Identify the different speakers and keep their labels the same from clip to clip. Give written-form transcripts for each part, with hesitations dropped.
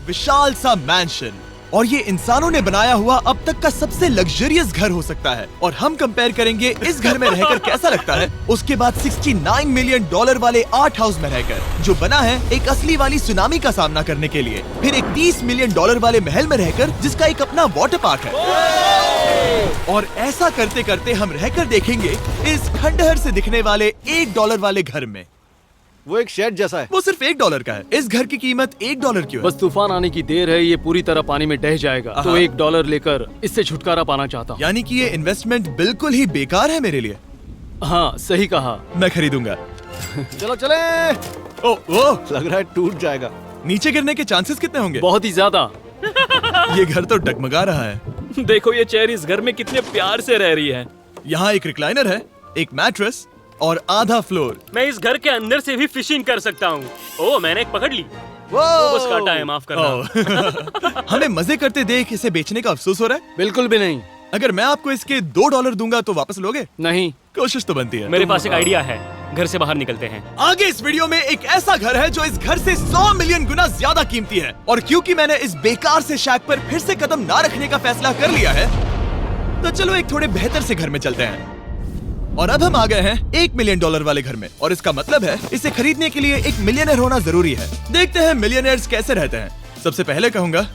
Speaker 1: विशाल सा मैंशन, और ये इंसानों ने बनाया हुआ अब तक का सबसे लग्जरियस घर हो सकता है। और हम कंपेयर करेंगे इस घर में रहकर कैसा लगता है उसके बाद $69 मिलियन वाले आर्ट हाउस में रहकर, जो बना है एक असली वाली सुनामी का सामना करने के लिए। फिर एक $30 मिलियन वाले महल में रहकर जिसका एक अपना वाटर पार्क है। और ऐसा करते करते हम रहकर देखेंगे इस खंडहर से दिखने वाले $1 वाले घर में।
Speaker 2: वो एक शेड जैसा है।
Speaker 1: वो सिर्फ $1 का है। इस घर की कीमत $1 क्यों है?
Speaker 3: बस तूफान आने की देर है, ये पूरी तरह पानी में ढह जाएगा, तो $1 लेकर इससे छुटकारा पाना चाहता हूँ।
Speaker 1: यानी कि ये इन्वेस्टमेंट बिल्कुल ही बेकार है मेरे लिए।
Speaker 3: हाँ सही कहा।
Speaker 1: मैं खरीदूंगा।
Speaker 2: चलो चले।
Speaker 1: ओ,
Speaker 2: लग रहा है टूट जाएगा।
Speaker 1: नीचे गिरने के चांसेस कितने होंगे?
Speaker 3: बहुत ही ज्यादा।
Speaker 1: ये घर तो डगमगा रहा है।
Speaker 4: देखो ये चेयर इस घर में कितने प्यार से रह रही है।
Speaker 1: यहाँ एक रिक्लाइनर है, एक मैट्रेस और आधा फ्लोर।
Speaker 4: मैं इस घर के अंदर से भी फिशिंग कर सकता हूँ। ओह मैंने एक पकड़ ली। वो बस काटा है, माफ करना।
Speaker 1: हमें मजे करते देख इसे बेचने का अफसोस हो रहा है?
Speaker 3: बिल्कुल भी नहीं।
Speaker 1: अगर मैं आपको इसके $2 दूंगा तो वापस लोगे?
Speaker 3: नहीं।
Speaker 1: कोशिश तो बनती है।
Speaker 4: मेरे पास एक आइडिया है, घर से बाहर निकलते हैं।
Speaker 1: आगे इस वीडियो में एक ऐसा घर है जो इस घर से 100 मिलियन गुना ज्यादा कीमती है। और क्योंकि मैंने इस बेकार से शैक पर फिर से कदम ना रखने का फैसला कर लिया है, तो चलो एक थोड़े बेहतर से घर में चलते हैं। और अब हम आ गए हैं $1 मिलियन वाले घर में, और इसका मतलब है इसे खरीदने के लिए एक मिलियनर होना जरूरी है। देखते हैं मिलियनर्स कैसे रहते हैं। सबसे पहले कहूंगा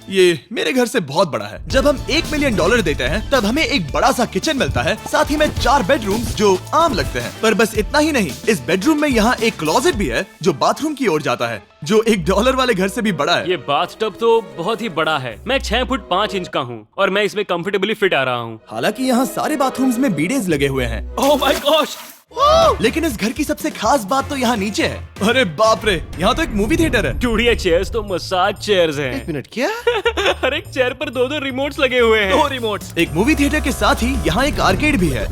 Speaker 1: ये मेरे घर से बहुत बड़ा है। जब हम $1 मिलियन देते हैं तब हमें एक बड़ा सा किचन मिलता है, साथ ही में 4 बेडरूम्स जो आम लगते हैं। पर बस इतना ही नहीं, इस बेडरूम में यहाँ एक क्लोजेट भी है जो बाथरूम की ओर जाता है, जो $1 वाले घर से भी बड़ा है।
Speaker 4: ये बाथटब तो बहुत ही बड़ा है। मैं 6 फुट 5 इंच का हूँ और मैं इसमें कंफर्टेबली फिट आ रहा हूँ।
Speaker 1: हालांकि यहाँ सारे बाथरूम्स में बीडेज लगे हुए हैं।
Speaker 4: Oh my gosh!
Speaker 1: लेकिन इस घर की सबसे खास बात तो यहाँ नीचे है। अरे बाप रे, यहाँ तो एक मूवी थिएटर है।
Speaker 4: टूड ये चेयर्स तो मसाज चेयर्स हैं।
Speaker 2: एक मिनट, क्या?
Speaker 4: हर एक चेयर पर 2-2 रिमोट्स लगे हुए हैं। 2 रिमोट्स।
Speaker 1: एक मूवी थिएटर के साथ ही यहाँ एक आर्केड भी है।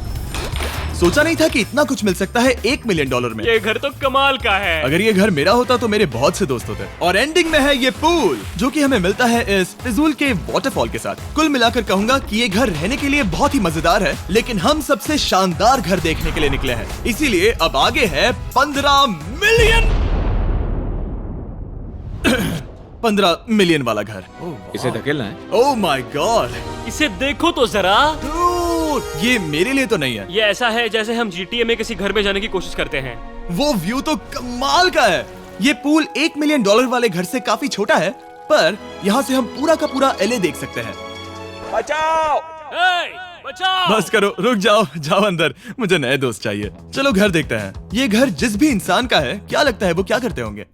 Speaker 1: सोचा नहीं था कि इतना कुछ मिल सकता है $1 मिलियन में।
Speaker 4: ये घर तो कमाल का है।
Speaker 1: अगर ये घर मेरा होता तो मेरे बहुत से दोस्त होते। और एंडिंग में है ये पूल, जो कि हमें मिलता है इस फिजूल के वाटरफॉल के साथ। कुल मिलाकर कहूंगा कि ये घर रहने के लिए बहुत ही मजेदार है, लेकिन हम सबसे शानदार घर देखने के लिए निकले हैं। इसीलिए अब आगे है 15 मिलियन वाला घर।
Speaker 2: इसे धकेलना है।
Speaker 1: ओह माय गॉड,
Speaker 4: इसे देखो तो जरा।
Speaker 1: ये मेरे लिए तो नहीं है।
Speaker 4: ये ऐसा है जैसे हम GTA में किसी घर में जाने की कोशिश करते हैं।
Speaker 1: वो व्यू तो कमाल का है। ये पूल $1 मिलियन वाले घर से काफी छोटा है, पर यहाँ से हम पूरा का पूरा LA देख सकते हैं।
Speaker 4: बचाओ! बचाओ!
Speaker 1: बस करो, रुक जाओ, जाओ अंदर, मुझे नए दोस्त चाहिए। चलो घर देखते हैं। ये घर जिस भी इंसान का है, क्या लगता है वो क्या करते होंगे?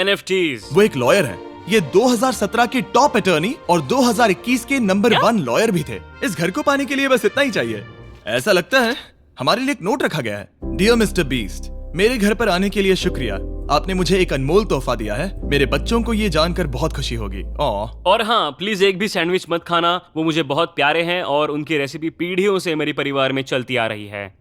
Speaker 4: NFTs।
Speaker 1: वो एक लॉयर है। ये 2017 के टॉप अटर्नी और 2021 के नंबर 1 लॉयर भी थे। इस घर को पाने के लिए बस इतना ही चाहिए। ऐसा लगता है हमारे लिए एक नोट रखा गया है। डियर मिस्टर बीस्ट, मेरे घर पर आने के लिए शुक्रिया। आपने मुझे एक अनमोल तोहफा दिया है। मेरे बच्चों को ये जानकर बहुत खुशी होगी।
Speaker 4: और हाँ, प्लीज एक भी सैंडविच मत खाना, वो मुझे बहुत प्यारे हैं और उनकी रेसिपी पीढ़ियों से मेरे परिवार में चलती आ रही है।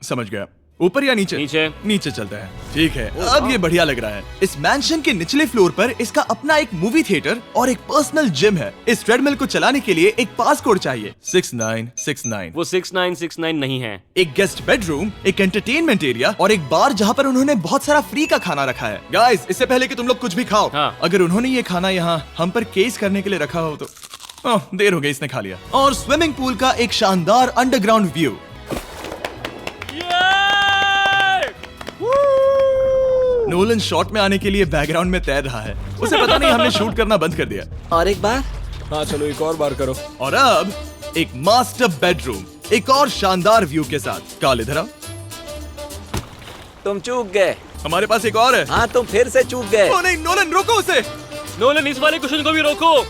Speaker 1: समझ गया। ऊपर या नीचे?
Speaker 4: नीचे।
Speaker 1: नीचे चलते हैं। ठीक है, अब ये बढ़िया लग रहा है। इस मैंशन के निचले फ्लोर पर इसका अपना एक मूवी थिएटर और एक पर्सनल जिम है। इस ट्रेडमिल को चलाने के लिए एक पास कोड चाहिए, 6969।
Speaker 4: वो 6969 नहीं है।
Speaker 1: एक गेस्ट बेडरूम, एक एंटरटेनमेंट एरिया और एक बार जहाँ पर उन्होंने बहुत सारा फ्री का खाना रखा है। गाइस, इससे पहले कि तुम लोग कुछ भी खाओ, अगर उन्होंने ये खाना यहाँ हम पर केस करने के लिए रखा हो तो देर हो गई, इसने खा लिया। और स्विमिंग पूल का एक शानदार अंडरग्राउंड व्यू। नोलन शॉट में आने के लिए बैकग्राउंड में तैर रहा है। उसे पता नहीं हमने शूट करना बंद कर दिया।
Speaker 2: और एक बार? हाँ चलो, एक और बार करो।
Speaker 1: और अब एक मास्टर बेडरूम, एक और शानदार व्यू के साथ। काल इधर आओ।
Speaker 5: तुम चूक गए।
Speaker 1: हमारे पास एक और है।
Speaker 5: हाँ, तुम फिर से चूक गए।
Speaker 1: ओ नहीं, नोलन रोको उसे।
Speaker 4: नोलन, इस वाले क्वेश्चन को भी रोको।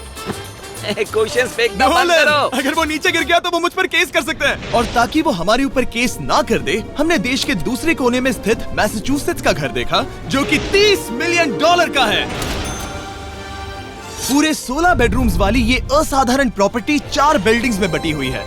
Speaker 5: क्वेश्चंस फेंकना बंद करो।
Speaker 1: अगर वो नीचे गिर गया तो वो मुझ पर केस कर सकते हैं। और ताकि वो हमारे ऊपर केस ना कर दे, हमने देश के दूसरे कोने में स्थित मैसाचुसेट्स का घर देखा, जो कि $30 मिलियन का है। पूरे 16 बेडरूम्स वाली ये असाधारण प्रॉपर्टी 4 बिल्डिंग्स में बटी हुई है।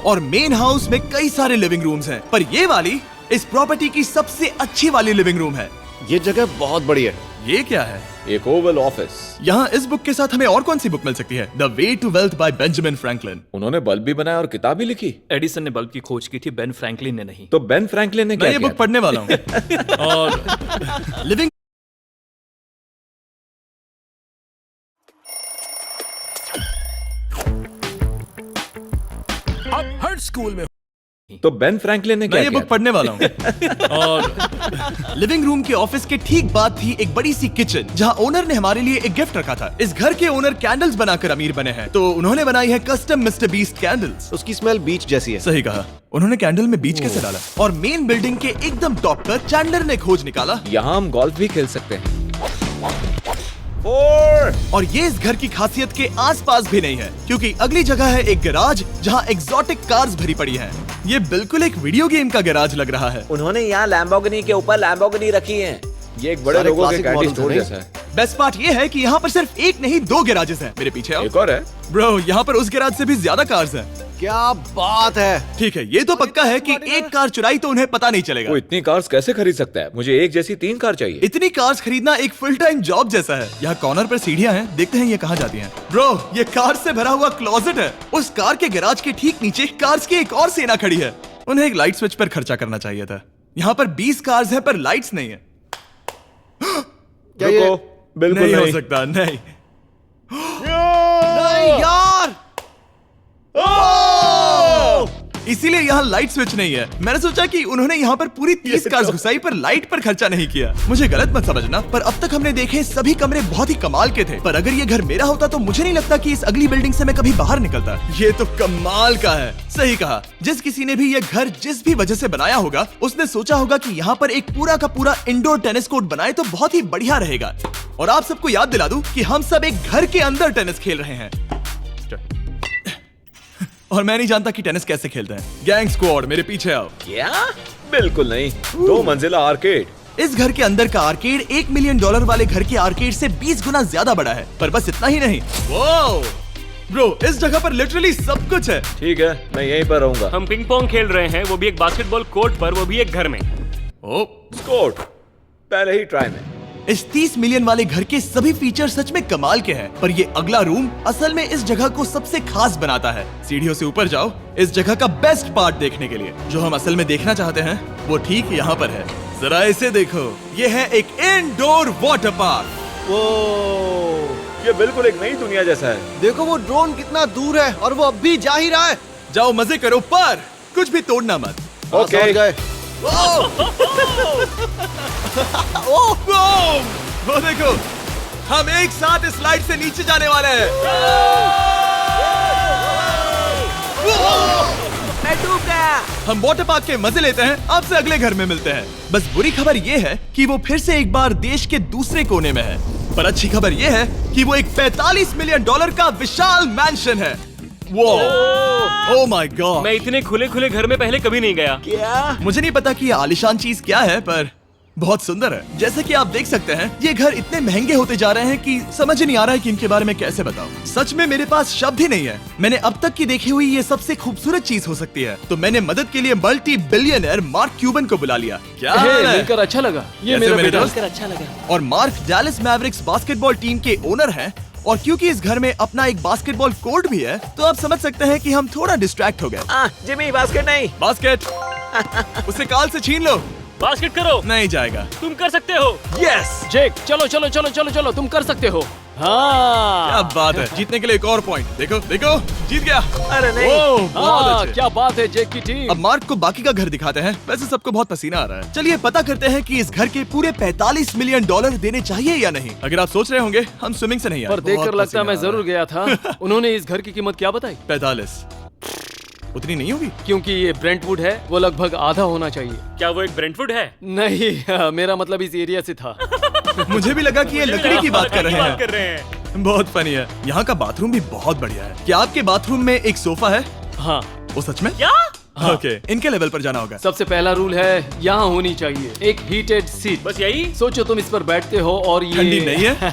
Speaker 1: और मेन हाउस में कई सारे लिविंग रूम्स हैं, पर ये वाली इस प्रॉपर्टी की सबसे अच्छी वाली लिविंग रूम है।
Speaker 2: ये जगह बहुत बड़ी है।
Speaker 1: ये क्या है?
Speaker 2: एक ओवल ऑफिस।
Speaker 1: यहाँ इस बुक के साथ हमें और कौन सी बुक मिल सकती है? The way to wealth by Benjamin Franklin.
Speaker 2: उन्होंने बल्ब भी बनाया और किताब भी लिखी।
Speaker 6: एडिसन ने बल्ब की खोज की थी, बेन फ्रैंकलिन ने नहीं।
Speaker 2: तो बेन फ्रैंकलिन ने क्या
Speaker 1: मैं ये
Speaker 2: किया
Speaker 1: बुक पढ़ने वाला हूँ। और लिविंग स्कूल में
Speaker 2: तो बेन फ्रैंकलिन ने क्या
Speaker 1: मैं ये
Speaker 2: किया
Speaker 1: बुक पढ़ने वाला हूँ। और लिविंग रूम के ऑफिस के ठीक बाद थी एक बड़ी सी किचन जहाँ ओनर ने हमारे लिए एक गिफ्ट रखा था। इस घर के ओनर कैंडल्स बनाकर अमीर बने हैं, तो उन्होंने बनाई है कस्टम मिस्टर बीस्ट कैंडल्स।
Speaker 7: उसकी स्मेल बीच जैसी है।
Speaker 1: सही कहा। उन्होंने कैंडल में बीच कैसे डाला? और मेन बिल्डिंग के एकदम टॉप पर चैंडलर ने खोज निकाला।
Speaker 2: यहाँ हम गोल्फ भी खेल सकते हैं।
Speaker 1: और ये इस घर की खासियत के आसपास भी नहीं है, क्योंकि अगली जगह है एक गैराज जहाँ एग्जॉटिक कार्स भरी पड़ी हैं। ये बिल्कुल एक वीडियो गेम का गैराज लग रहा है।
Speaker 5: उन्होंने यहाँ लैम्बोर्गिनी के ऊपर लैम्बोर्गिनी रखी है।
Speaker 2: ये एक बड़े
Speaker 7: सारे
Speaker 2: लोगों के
Speaker 7: classic
Speaker 2: कैंडी
Speaker 7: models
Speaker 2: स्टोर
Speaker 7: हैं,
Speaker 2: जैसा है।
Speaker 1: बेस्ट पार्ट ये है कि यहाँ पर सिर्फ एक नहीं 2 गैराजेस हैं। मेरे पीछे आओ।
Speaker 2: एक और है।
Speaker 1: ब्रो, यहाँ पर उस गैराज से भी ज्यादा कार्स हैं।
Speaker 7: क्या बात है।
Speaker 1: ठीक है, ये तो पक्का है कि एक कार चुराई तो उन्हें पता नहीं चलेगा।
Speaker 2: वो इतनी कार्स कैसे खरीद सकता है? मुझे एक जैसी 3 कार चाहिए।
Speaker 1: इतनी कार्स खरीदना एक फुल टाइम जॉब जैसा है। यहाँ कॉर्नर पर सीढ़ियाँ हैं, देखते हैं ये कहाँ जाती हैं। ब्रो, ये कार से भरा हुआ क्लोजेट है। उस कार के गैराज के ठीक नीचे कार्स की एक और सेना खड़ी है। उन्हें एक लाइट स्विच पर खर्चा करना चाहिए था। यहाँ पर 20 कार्स हैं पर लाइट्स नहीं है।
Speaker 7: क्या ये
Speaker 2: रुको, बिल्कुल
Speaker 1: नहीं हो
Speaker 2: नहीं।
Speaker 1: सकता, नहीं।
Speaker 7: नहीं यार।
Speaker 1: इसीलिए यहाँ लाइट स्विच नहीं है। मैंने सोचा कि उन्होंने यहाँ पर पूरी 30 कार्स घुसाई पर लाइट पर खर्चा नहीं किया। मुझे गलत मत समझना, पर अब तक हमने देखे सभी कमरे बहुत ही कमाल के थे। पर अगर ये घर मेरा होता तो मुझे नहीं लगता कि इस अगली बिल्डिंग से मैं कभी बाहर निकलता। ये तो कमाल का है। सही कहा। जिस किसी ने भी ये घर जिस भी वजह से बनाया होगा, उसने सोचा होगा कि यहाँ पर एक पूरा का पूरा इंडोर टेनिस कोर्ट बनाए तो बहुत ही बढ़िया रहेगा। और आप सबको याद दिला दूं कि हम सब एक घर के अंदर टेनिस खेल रहे हैं। और मैं नहीं जानता कि टेनिस कैसे खेलते हैं। गैंग स्क्वाड, मेरे पीछे आओ।
Speaker 5: क्या?
Speaker 2: बिल्कुल नहीं। 2 मंजिला आर्केड।
Speaker 1: इस घर के अंदर का आर्केड $1 मिलियन वाले घर के आर्केड से 20 गुना ज्यादा बड़ा है। पर बस इतना ही नहीं। वाओ ब्रो, इस जगह पर लिटरली सब कुछ है।
Speaker 2: ठीक है, मैं यहीं पर रहूंगा।
Speaker 4: हम पिंग पोंग खेल रहे हैं, वो भी एक बास्केटबॉल कोर्ट पर, वो भी एक घर में।
Speaker 1: ओ,
Speaker 2: स्कोर पहले ही ट्राई में।
Speaker 1: इस 30 मिलियन वाले घर के सभी फीचर सच में कमाल के हैं, पर ये अगला रूम असल में इस जगह को सबसे खास बनाता है। सीढ़ियों से ऊपर जाओ इस जगह का बेस्ट पार्ट देखने के लिए। जो हम असल में देखना चाहते हैं वो ठीक यहाँ पर है। जरा इसे देखो, ये है एक इंडोर वाटर पार्क।
Speaker 7: वो
Speaker 2: ये बिल्कुल एक नई दुनिया जैसा है।
Speaker 7: देखो वो ड्रोन कितना दूर है और वो अब भी जा ही रहा है।
Speaker 1: जाओ मजे करो, पर कुछ भी तोड़ना मत।
Speaker 2: ओके।
Speaker 7: समझ गए।
Speaker 1: वो देखो, हम एक साथ इस स्लाइड से नीचे जाने वाले हैं।
Speaker 5: मैं डूब गया।
Speaker 1: हम वाटर पार्क के मजे लेते हैं। आपसे अगले घर में मिलते हैं। बस बुरी खबर ये है कि वो फिर से एक बार देश के दूसरे कोने में है, पर अच्छी खबर ये है कि वो एक $45 मिलियन का विशाल मैंशन है। Oh my God.
Speaker 4: मैं इतने खुले खुले घर में पहले कभी नहीं गया।
Speaker 5: क्या?
Speaker 1: मुझे नहीं पता कि ये आलीशान चीज क्या है, पर बहुत सुंदर है। जैसे कि आप देख सकते हैं, ये घर इतने महंगे होते जा रहे हैं कि समझ ही नहीं आ रहा है कि इनके बारे में कैसे बताऊं। सच में मेरे पास शब्द ही नहीं है। मैंने अब तक की देखी हुई ये सबसे खूबसूरत चीज हो सकती है। तो मैंने मदद के लिए मल्टी बिलियनर मार्क क्यूबन को बुला लिया। क्या
Speaker 3: हे,
Speaker 1: हाल है?
Speaker 3: मिलकर अच्छा लगा। ये
Speaker 1: कैसे
Speaker 3: मेरा
Speaker 1: मेरे
Speaker 3: बेटा।
Speaker 1: दोस्त?
Speaker 5: अच्छा लगा।
Speaker 1: और mark Dallas Mavericks basketball team के ओनर हैं। और क्योंकि इस घर में अपना एक बास्केटबॉल कोर्ट भी है, तो आप समझ सकते हैं कि हम थोड़ा डिस्ट्रैक्ट हो गए।
Speaker 5: जिमी, बास्केट नहीं।
Speaker 1: बास्केट उसे काल से छीन लो।
Speaker 4: बास्केट करो,
Speaker 1: नहीं जाएगा।
Speaker 4: तुम कर सकते हो।
Speaker 1: यस,
Speaker 3: जेक, चलो चलो चलो चलो चलो, तुम कर सकते हो। हाँ
Speaker 1: क्या बात है। जीतने के लिए एक और पॉइंट। देखो देखो, जीत गया।
Speaker 5: अरे नहीं।
Speaker 1: ओह, बहुत
Speaker 3: हाँ,
Speaker 1: अच्छे।
Speaker 3: क्या बात है जेक की टीम।
Speaker 1: अब मार्क को बाकी का घर दिखाते हैं। वैसे सबको बहुत पसीना आ रहा है। चलिए पता करते हैं कि इस घर के पूरे $45 मिलियन देने चाहिए या नहीं। अगर आप सोच रहे होंगे हम स्विमिंग से नहीं आए,
Speaker 3: पर देखकर
Speaker 1: बहुत
Speaker 3: लगता है मैं
Speaker 1: पसीना आ
Speaker 3: जरूर गया था। उन्होंने इस घर की कीमत क्या बताई?
Speaker 1: 45 उतनी नहीं होगी।
Speaker 3: क्योंकि ये ब्रेंटवुड है, वो लगभग आधा होना चाहिए।
Speaker 4: क्या वो एक ब्रेंटफुड है?
Speaker 3: नहीं, मेरा मतलब इस एरिया से था।
Speaker 1: मुझे भी लगा कि ये लकड़ी की बात कर रहे
Speaker 4: बात कर
Speaker 1: हैं।
Speaker 4: रहे हैं।
Speaker 1: बहुत फनी है। यहाँ का बाथरूम भी बहुत बढ़िया है। क्या आपके बाथरूम में एक सोफा है?
Speaker 3: हाँ,
Speaker 1: वो सच में?
Speaker 4: क्या?
Speaker 1: ओके, इनके लेवल पर जाना होगा।
Speaker 3: सबसे पहला रूल है यहाँ होनी चाहिए एक हीटेड सीट।
Speaker 4: बस यही?
Speaker 3: सोचो तुम इस पर बैठते हो और ये
Speaker 1: ठंडी नहीं है।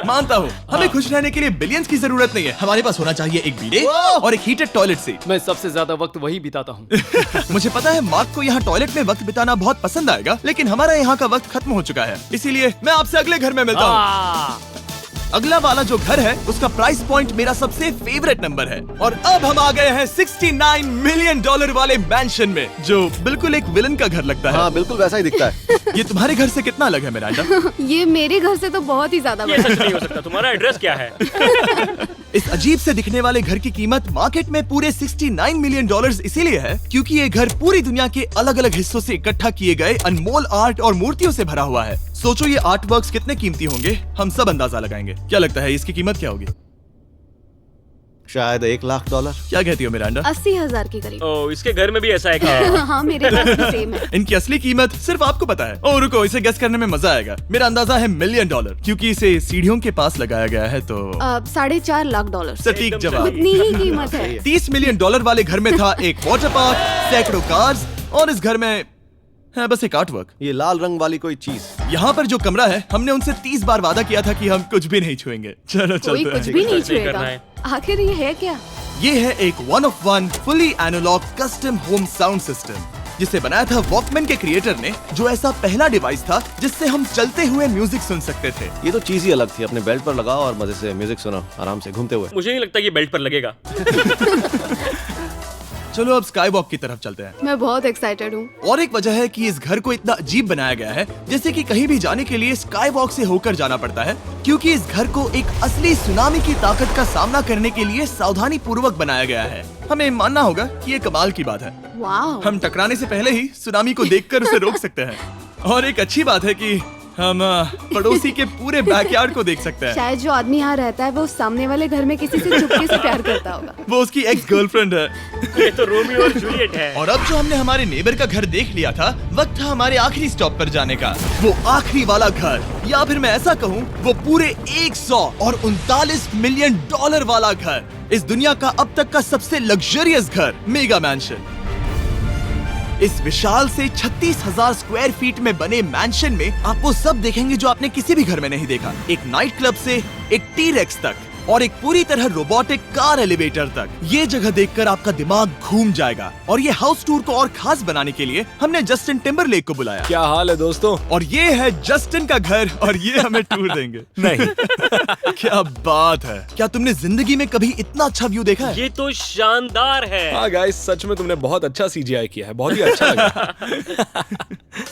Speaker 1: मानता हूँ, हमें खुश रहने के लिए बिलियंस की जरूरत नहीं है। हमारे पास होना चाहिए एक बीडे और एक हीटेड टॉयलेट सीट।
Speaker 3: मैं सबसे ज्यादा वक्त वही बिताता हूँ।
Speaker 1: मुझे पता है मार्क को यहाँ टॉयलेट में वक्त बिताना बहुत पसंद आएगा, लेकिन हमारा यहाँ का वक्त खत्म हो चुका है। इसीलिए मैं आपसे अगले घर में मिलता हूँ। अगला वाला जो घर है उसका प्राइस पॉइंट मेरा सबसे फेवरेट नंबर है। और अब हम आ गए हैं $69 मिलियन वाले मैंशन में, जो बिल्कुल एक विलन का घर लगता है।
Speaker 7: हाँ बिल्कुल वैसा ही दिखता है।
Speaker 1: ये तुम्हारे घर से कितना अलग है मिरांडा?
Speaker 8: ये मेरे घर से तो बहुत ही ज्यादा
Speaker 4: ये
Speaker 8: बड़ा
Speaker 4: सच नहीं हो सकता। तुम्हारा एड्रेस क्या है?
Speaker 1: इस अजीब से दिखने वाले घर की कीमत मार्केट में पूरे 69 मिलियन डॉलर्स इसीलिए है क्योंकि ये घर पूरी दुनिया के अलग अलग हिस्सों से इकट्ठा किए गए अनमोल आर्ट और मूर्तियों से भरा हुआ है। सोचो ये आर्ट वर्क्स कितने कीमती होंगे, हम सब अंदाजा लगाएंगे। क्या लगता है इसकी कीमत क्या होगी?
Speaker 7: शायद $1,00,000।
Speaker 1: क्या कहती हो मिरांडा?
Speaker 8: 80,000 के करीब।
Speaker 4: ओ, इसके घर में भी ऐसा है क्या?
Speaker 8: हाँ, मेरे पास भी सेम है।
Speaker 1: इनकी असली कीमत सिर्फ आपको पता है। ओ रुको, इसे गेस करने में मजा आएगा। मेरा अंदाजा है $1 मिलियन क्योंकि इसे सीढ़ियों के पास लगाया गया है तो
Speaker 8: $4.5 लाख।
Speaker 1: सटीक जवाब।
Speaker 8: उतनी ही कीमत है।
Speaker 1: $30 मिलियन वाले घर में था एक वाटर पार्क, सैकड़ों कार्स और इस घर में है बस एक आर्ट वर्क।
Speaker 7: ये लाल रंग वाली कोई चीज।
Speaker 1: यहाँ पर जो कमरा है, हमने उनसे 30 बार वादा किया था कि हम कुछ भी नहीं छुएंगे। चलो
Speaker 8: कोई
Speaker 1: चलते
Speaker 8: कुछ
Speaker 1: हैं।
Speaker 8: भी नहीं
Speaker 4: सही करना
Speaker 8: छुएगा।
Speaker 4: है।
Speaker 8: आखिर ये है क्या?
Speaker 1: ये है एक 1 of 1 fully analogue custom home sound system जिसे बनाया था वॉकमैन के क्रिएटर ने, जो ऐसा पहला डिवाइस था जिससे हम चलते हुए म्यूजिक सुन सकते थे।
Speaker 7: ये तो चीज ही अलग थी। अपने बेल्ट पर लगाओ और मजे से म्यूजिक सुनो आराम से घूमते हुए।
Speaker 4: मुझे नहीं लगता ये बेल्ट पर लगेगा।
Speaker 1: चलो अब स्काई वॉक की तरफ चलते हैं।
Speaker 8: मैं बहुत एक्साइटेड हूँ।
Speaker 1: और एक वजह है कि इस घर को इतना अजीब बनाया गया है जैसे कि कहीं भी जाने के लिए स्काई वॉक से होकर जाना पड़ता है, क्योंकि इस घर को एक असली सुनामी की ताकत का सामना करने के लिए सावधानी पूर्वक बनाया गया है। हमें मानना होगा कि ये कमाल की बात है।
Speaker 8: वाह।
Speaker 1: हम टकराने से पहले ही सुनामी को देखकर उसे रोक सकते हैं। और एक अच्छी बात है कि हम पड़ोसी के पूरे बैकयार्ड को देख सकते हैं।
Speaker 8: शायद जो आदमी यहाँ रहता है वो सामने वाले घर में किसी से चुपके से प्यार करता होगा।
Speaker 1: वो उसकी एक्स गर्लफ्रेंड है।
Speaker 4: ये तो रोमियो और जूलियट है।
Speaker 1: और अब जो हमने हमारे नेबर का घर देख लिया था, वक्त था हमारे आखिरी स्टॉप पर जाने का। वो आखिरी वाला घर, या फिर मैं ऐसा कहूँ वो पूरे 139 मिलियन डॉलर वाला घर, इस दुनिया का अब तक का सबसे लग्जरियस घर, मेगा मैंशन। इस विशाल से 36,000 स्क्वायर फीट में बने मैंशन में आप वो सब देखेंगे जो आपने किसी भी घर में नहीं देखा। एक नाइट क्लब से एक टी-रेक्स तक और एक पूरी तरह रोबोटिक कार एलिवेटर तक। ये जगह देखकर आपका दिमाग घूम जाएगा। और ये हाउस टूर को और खास बनाने के लिए हमने जस्टिन टिम्बरलेक को बुलाया।
Speaker 2: क्या हाल है दोस्तों?
Speaker 1: और ये है जस्टिन का घर और ये हमें टूर देंगे।
Speaker 2: नहीं।
Speaker 1: क्या बात है, क्या तुमने जिंदगी में कभी इतना अच्छा व्यू देखा है?
Speaker 4: ये तो शानदार है।
Speaker 2: हाँ गाइस, सच में तुमने बहुत अच्छा CGI किया है। बहुत ही अच्छा लगा।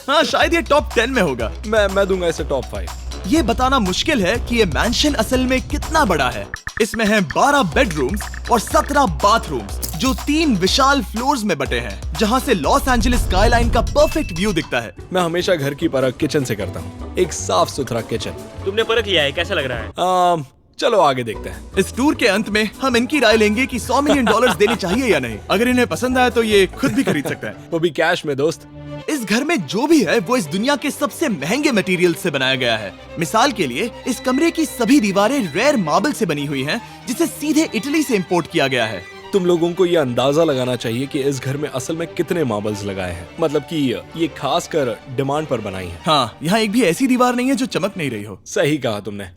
Speaker 1: हाँ, शायद ये टॉप 10 में होगा।
Speaker 2: मैं दूंगा इसे टॉप 5।
Speaker 1: ये बताना मुश्किल है कि ये मैंशन असल में कितना बड़ा है। इसमें हैं 12 बेडरूम्स और 17 बाथरूम्स जो 3 विशाल फ्लोर्स में बटे हैं, जहां से लॉस एंजलिस स्काईलाइन का परफेक्ट व्यू दिखता है।
Speaker 2: मैं हमेशा घर की परख किचन से करता हूँ। एक साफ सुथरा किचन।
Speaker 4: तुमने परख लिया है, कैसा लग रहा है?
Speaker 2: चलो आगे देखते हैं।
Speaker 1: इस टूर के अंत में हम इनकी राय लेंगे कि $100 मिलियन देने चाहिए या नहीं। अगर इन्हें पसंद आया तो ये खुद भी खरीद सकते हैं।
Speaker 2: वो भी कैश में दोस्त।
Speaker 1: इस घर में जो भी है वो इस दुनिया के सबसे महंगे मटेरियल से बनाया गया है। मिसाल के लिए इस कमरे की सभी दीवारें रेयर मार्बल से बनी हुई हैं, जिसे सीधे इटली से इंपोर्ट किया गया है।
Speaker 2: तुम लोगों को ये अंदाजा लगाना चाहिए कि इस घर में असल में कितने मार्बल्स लगाए हैं। मतलब कि ये खास कर डिमांड पर बनाई है।
Speaker 1: हाँ, यहाँ एक भी ऐसी दीवार नहीं है जो चमक नहीं रही हो।
Speaker 2: सही कहा तुमने।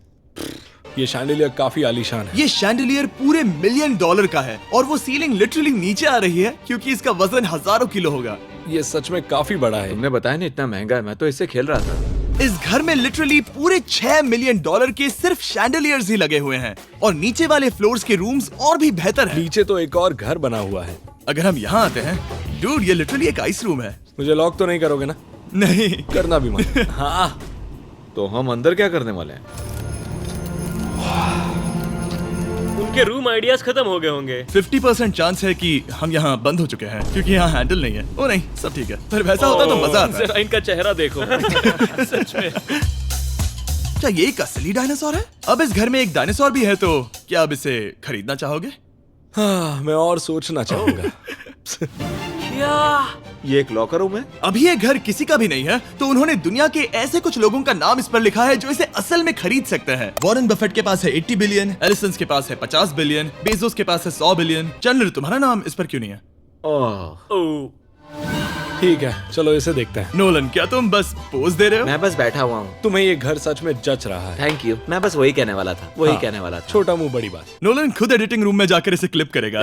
Speaker 2: ये शैंडिलियर काफी आलीशान है।
Speaker 1: ये शैंडिलियर पूरे $1 मिलियन का है और वो सीलिंग लिटरली नीचे आ रही है क्योंकि इसका वजन हजारों किलो होगा।
Speaker 2: ये सच में काफी बड़ा है।
Speaker 5: तुमने बताया ना इतना महंगा है, मैं तो इससे खेल रहा था।
Speaker 1: इस घर में लिटरली पूरे $6 मिलियन के सिर्फ शैंडिलियर्स ही लगे हुए हैं और नीचे वाले फ्लोर्स के रूम्स और भी बेहतर हैं।
Speaker 2: नीचे तो एक और घर बना हुआ है।
Speaker 1: अगर हम यहाँ आते हैं, डूड, ये लिटरली एक आइस रूम है।
Speaker 2: मुझे लॉक तो नहीं करोगे ना?
Speaker 1: नहीं
Speaker 2: करना भी मत।
Speaker 5: हाँ, तो हम अंदर क्या करने वाले हैं?
Speaker 4: उनके रूम आइडियाज खत्म हो गए होंगे।
Speaker 1: 50% चांस है कि हम यहाँ बंद हो चुके हैं क्योंकि यहाँ हैंडल नहीं है। ओ नहीं, सब ठीक है। पर वैसा होता तो मजा आता।
Speaker 6: जरा इनका चेहरा देखो। सच में।
Speaker 1: क्या ये एक असली डायनासोर है? अब इस घर में एक डायनासोर भी है, तो क्या अब इसे खरीदना चाहोगे?
Speaker 2: हाँ, मैं और सोचना चाहूंगा।
Speaker 5: ये एक लॉकर रूम है?
Speaker 1: अभी ये घर किसी का भी नहीं है, तो उन्होंने दुनिया के ऐसे कुछ लोगों का नाम इस पर लिखा है जो इसे असल में खरीद सकते हैं। वॉरेन बफेट के पास है 80 बिलियन, एलिसन के पास है 50 बिलियन, बेजोस के पास है 100 बिलियन। चंद्र, तुम्हारा नाम इस पर क्यों नहीं है?
Speaker 4: ओह,
Speaker 2: ठीक है, चलो इसे देखते हैं।
Speaker 1: नोलन, क्या तुम बस पोज दे रहे हो?
Speaker 5: मैं बस बैठा हुआ हूँ।
Speaker 2: तुम्हें ये घर सच में जच रहा है।
Speaker 5: Thank you. मैं बस वही कहने वाला था। वही कहने वाला था।
Speaker 2: छोटा मुंह बड़ी बात।
Speaker 1: नोलन खुद एडिटिंग रूम में जाकर इसे क्लिप करेगा।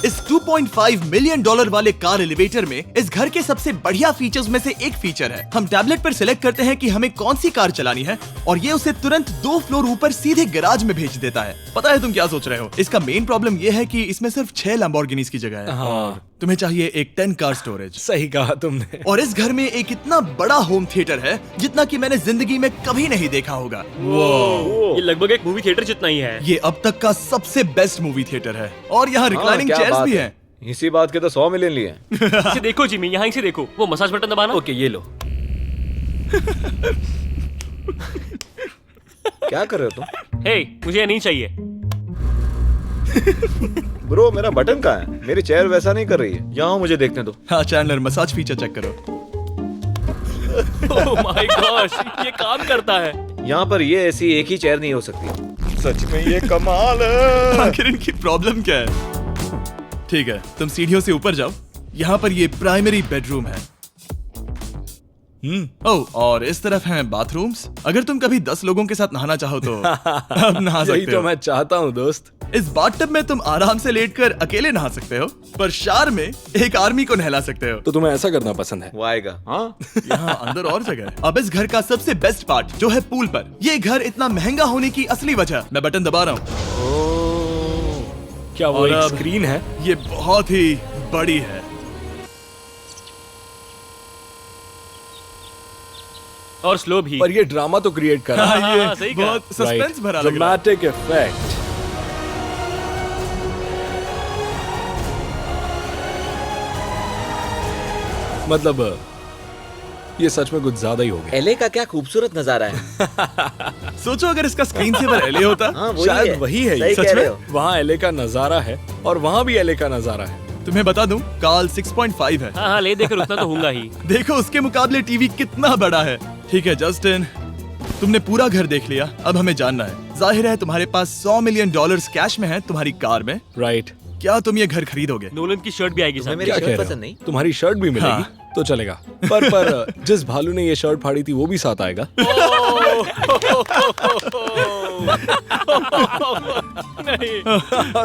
Speaker 1: इस $2.5 मिलियन वाले कार एलिवेटर में इस घर के सबसे बढ़िया फीचर्स में से एक फीचर है। हम टैबलेट पर सिलेक्ट करते हैं कि हमें कौन सी कार चलानी है और ये उसे तुरंत 2 फ्लोर ऊपर सीधे गैराज में भेज देता है। पता है तुम क्या सोच रहे हो? इसका मेन प्रॉब्लम ये है कि इसमें सिर्फ 6 लैम्बोर्गिनीज की जगह है।
Speaker 2: हाँ।
Speaker 1: तुम्हें चाहिए एक 10 कार स्टोरेज,
Speaker 2: सही कहा तुमने।
Speaker 1: और इस घर में एक इतना बड़ा होम थिएटर है जितना कि मैंने जिंदगी में कभी नहीं देखा होगा।
Speaker 4: ये लगभग एक मूवी थिएटर जितना ही है।
Speaker 1: ये अब तक का सबसे बेस्ट मूवी थिएटर है और यहाँ रिक्लाइनिंग
Speaker 5: क्या
Speaker 1: चेयर्स
Speaker 5: बात
Speaker 1: भी
Speaker 5: है।
Speaker 1: हैं।
Speaker 5: इसी बात के तो 100 मिलियन लिए हैं।
Speaker 4: इसे देखो जिमी, यहाँ से देखो, वो मसाज बटन दबाना।
Speaker 7: ओके ये लो।
Speaker 5: क्या कर रहे हो तुम?
Speaker 4: हे, मुझे ये नहीं चाहिए।
Speaker 5: ब्रो मेरा बटन कहाँ है? मेरी चेयर वैसा नहीं कर रही है। यहाँ मुझे देखने दो।
Speaker 1: हाँ चैंडलर, मसाज फीचर चेक करो।
Speaker 4: ओह माय गॉश, ये काम करता है।
Speaker 5: यहाँ पर ये ऐसी एक ही चेयर नहीं हो सकती। सच में ये कमाल है।
Speaker 1: आखिर इनकी प्रॉब्लम क्या है? ठीक है, तुम सीढ़ियों से ऊपर जाओ। यहाँ पर ये प्राइमरी बेडरूम है। ओह, और इस तरफ हैं बाथरूम्स। अगर तुम कभी 10 लोगों के साथ नहाना चाहो तो अब नहा
Speaker 2: यही
Speaker 1: सकते
Speaker 2: तो
Speaker 1: हो।
Speaker 2: मैं चाहता हूँ दोस्त।
Speaker 1: इस बाथटब में तुम आराम से लेटकर अकेले नहा सकते हो, पर शार में एक आर्मी को नहला सकते हो।
Speaker 2: तो तुम्हें ऐसा करना पसंद है?
Speaker 5: वो आएगा। हाँ
Speaker 1: यहाँ अंदर और जगह है। अब इस घर का सबसे बेस्ट पार्ट जो है पूल पर। ये घर इतना महंगा होने की असली वजह, मैं बटन दबा रहा हूँ।
Speaker 2: क्या वो
Speaker 1: और
Speaker 2: एक
Speaker 1: अब-
Speaker 2: स्क्रीन है?
Speaker 1: ये बहुत ही बड़ी है।
Speaker 4: और स्लो भी।
Speaker 2: पर ये ड्रामा तो क्रिएट कर रहा है।
Speaker 1: हाँ, ये
Speaker 4: हाँ, सही कहा।
Speaker 1: बहुत सस्पेंस भरा लग रहा है।
Speaker 2: Dramatic effect. मतलब ये सच में कुछ ज्यादा ही हो गया।
Speaker 5: एले का क्या खूबसूरत नजारा है।
Speaker 1: सोचो अगर इसका स्क्रीन सेवर एले होता।
Speaker 5: हाँ वही
Speaker 2: शायद
Speaker 5: है।
Speaker 2: वही है ये।
Speaker 5: सही
Speaker 1: सच
Speaker 5: कह
Speaker 1: में?
Speaker 5: रहे हो।
Speaker 2: वहाँ एले का नजारा है और वहाँ भी एले का नजारा है।
Speaker 1: तुम्हें बता दूं, काल 6.5 है।
Speaker 4: हाँ हाँ, ले देकर उतना तो होगा ही।
Speaker 1: देखो उसके मुकाबले टीवी कितना बड़ा है। ठीक है जस्टिन, तुमने पूरा घर देख लिया, अब हमें जानना है। जाहिर है तुम्हारे पास $100 मिलियन कैश में है तुम्हारी कार में।
Speaker 2: राइट।
Speaker 1: क्या तुम ये घर खरीदोगे?
Speaker 4: नोलन की शर्ट भी आएगी
Speaker 5: तुम्हें
Speaker 4: साथ
Speaker 5: मेरी
Speaker 4: में।
Speaker 2: क्या
Speaker 5: शर्ट
Speaker 2: कह रहे
Speaker 5: पसंद
Speaker 2: हो?
Speaker 5: नहीं?
Speaker 2: तुम्हारी शर्ट भी मिलेगी
Speaker 1: हाँ।
Speaker 2: तो चलेगा। पर जिस भालू ने ये शर्ट फाड़ी थी वो भी साथ आएगा।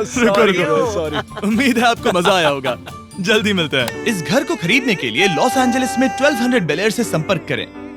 Speaker 1: सॉरी, उम्मीद है आपको मजा आया होगा। जल्दी मिलते हैं। इस घर को खरीदने के लिए लॉस एंजलिस में 1200 बेल एयर से संपर्क करें।